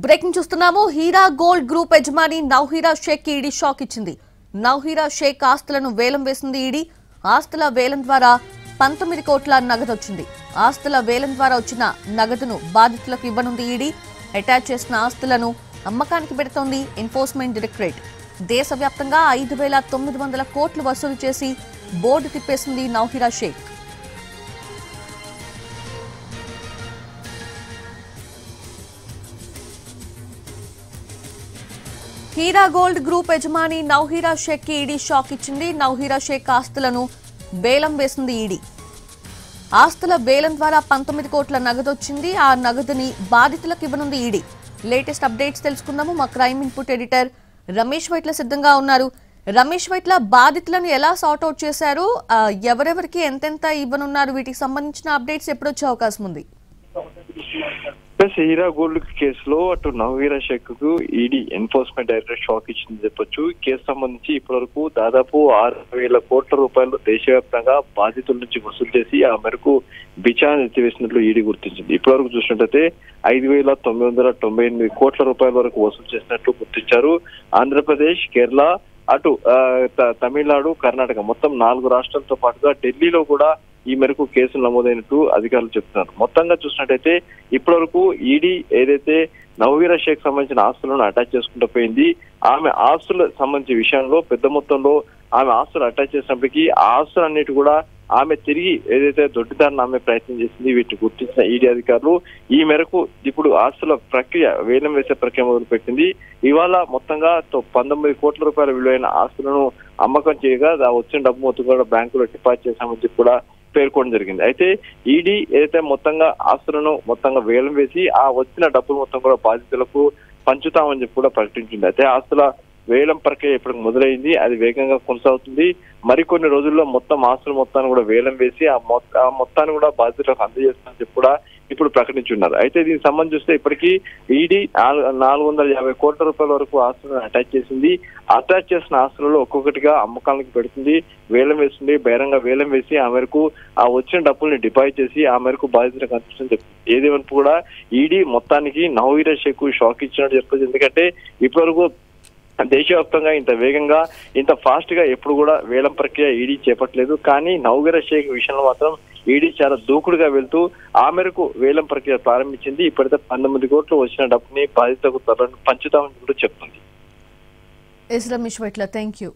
Breaking చూస్తున్నాము. Heera gold group యజమాని నౌహీరా షేక్ కి ఈడీ షాక్ ఇచ్చింది. నౌహీరా షేక్ ఆస్తులను వేలం వేసింది ఈడీ. ఆస్తుల వేలం ద్వారా 19 కోట్ల నగదు వచ్చింది. ఆస్తుల వేలం ద్వారా వచ్చిన నగదును బాధితులకు ఇవ్వనుంది ఈడీ. అటాచ్ చేసిన ఆస్తులను అమ్మకానికి పెడుతోంది ఎన్ఫోర్స్మెంట్ డైరెక్టరేట్. దేశవ్యాప్తంగా 5,900 కోట్లు వసూలు చేసి బోర్డు తిప్పేసింది నౌహీరా షేక్. హీరా గోల్డ్ గ్రూప్ యజమాని నౌహీరా షేక్ కి ఈడీ షాక్ ఇచ్చింది. నౌహీరా షేక్ ఆస్తులను వేలం వేసింది ఈడీ. ఆస్తుల వేలం ద్వారా 19 కోట్ల నగదు వచ్చింది. ఆ నగదుని బాధితులకు ఇవ్వనుంది ఈడీ. లేటెస్ట్ అప్డేట్స్ తెలుసుకుందాము. మా crime input editor Ramesh Vaitla సిద్ధంగా ఉన్నారు. రమేష్ వైట్ల, బాధితులను ఎలా సార్ట్అవుట్ చేశారు, ఎవరెవరికి ఎంతెంత ఇవ్వనున్నారు, వీటికి సంబంధించిన అప్డేట్స్ ఎప్పుడు వచ్చే అవకాశం ఉంది? హీరా గోల్డ్ కేసులో అటు నౌహీరా షేక్ కు ఈడీ ఎన్ఫోర్స్మెంట్ డైరెక్టరేట్ షాక్ ఇచ్చింది చెప్పొచ్చు. ఈ కేసు సంబంధించి ఇప్పటి వరకు దాదాపు 6,000 కోట్ల రూపాయలు దేశవ్యాప్తంగా బాధితుల నుంచి వసూలు చేసి ఆ మేరకు విచారణ ఎత్తివేసినట్లు ఈడీ గుర్తించింది. ఇప్పటి వరకు చూసినట్లయితే 5,998 కోట్ల రూపాయల వరకు వసూలు చేసినట్లు గుర్తించారు. ఆంధ్రప్రదేశ్, కేరళ, అటు తమిళనాడు, కర్ణాటక మొత్తం 4 రాష్ట్రాలతో పాటుగా ఢిల్లీలో కూడా ఈ మేరకు కేసులు నమోదైనట్టు అధికారులు చెప్తున్నారు. మొత్తంగా చూసినట్టయితే ఇప్పటి వరకు ఈడీ ఏదైతే నౌహీరా షేక్ సంబంధించిన ఆస్తులను అటాచ్ చేసుకుంటూ పోయింది, ఆమె ఆస్తుల సంబంధించిన విషయంలో పెద్ద మొత్తంలో ఆమె ఆస్తులు అటాచ్ చేసినప్పటికీ ఆ ఆస్తులన్నిటి కూడా ఆమె తిరిగి ఏదైతే దొడ్డిదారిని ఆమె ప్రయత్నం చేసింది, వీటిని గుర్తించిన ఈడీ అధికారులు ఈ మేరకు ఇప్పుడు ఆస్తుల ప్రక్రియ వేలం వేసే ప్రక్రియ మొదలు పెట్టింది. ఇవాళ మొత్తంగా 19 కోట్ల రూపాయల విలువైన ఆస్తులను అమ్మకం చేయగా వచ్చిన డబ్బు మొత్తం కూడా బ్యాంకులో డిపాజిట్ చేశామని చెప్పి కూడా పేర్కొనడం జరిగింది. అయితే ఈడీ ఏదైతే మొత్తంగా ఆస్తులను మొత్తంగా వేలం వేసి ఆ వచ్చిన డబ్బులు మొత్తం కూడా బాధితులకు పంచుతామని చెప్పి కూడా ప్రకటించింది. అయితే ఆస్తుల వేలం ప్రక్రియ ఇప్పుడు మొదలైంది, అది వేగంగా కొనసాగుతుంది. మరికొన్ని రోజుల్లో మొత్తం ఆస్తుల మొత్తాన్ని కూడా వేలం వేసి ఆ మొత్తాన్ని కూడా బాధితులకు అందజేస్తామని చెప్పి కూడా ఇప్పుడు ప్రకటించున్నారు. అయితే దీనికి సంబంధించి చూస్తే ఇప్పటికీ ఈడీ 450 కోట్ల రూపాయల వరకు ఆస్తులను అటాచ్ చేసింది. అటాచ్ చేసిన ఆస్తులలో ఒక్కొక్కటిగా అమ్మకాలకు పెడుతుంది, వేలం వేస్తుంది. బహిరంగ వేలం వేసి ఆ మేరకు ఆ వచ్చిన డబ్బుల్ని డిపాజిట్ చేసి ఆ మేరకు బాధితులకు అందిస్తుందని చెప్తుంది. ఏదేమని కూడా ఈడీ మొత్తానికి నౌహీరా షేక్ షాక్ ఇచ్చినట్టు చెప్పచ్చు. ఎందుకంటే ఇప్పటివరకు దేశవ్యాప్తంగా ఇంత వేగంగా ఇంత ఫాస్ట్ గా ఎప్పుడు కూడా వేలం ప్రక్రియ ఈడీ చేపట్టలేదు. కానీ నౌహీరా షేక్ విషయంలో మాత్రం ఈడీ చాలా దూకుడుగా వెళ్తూ ఆ మేరకు వేలం ప్రక్రియ ప్రారంభించింది. ఇప్పటికే 19 కోట్లు వచ్చిన డబ్బుని బాధితులకు పంచుతామని కూడా చెప్తుంది. Ramesh Vaitla, thank you.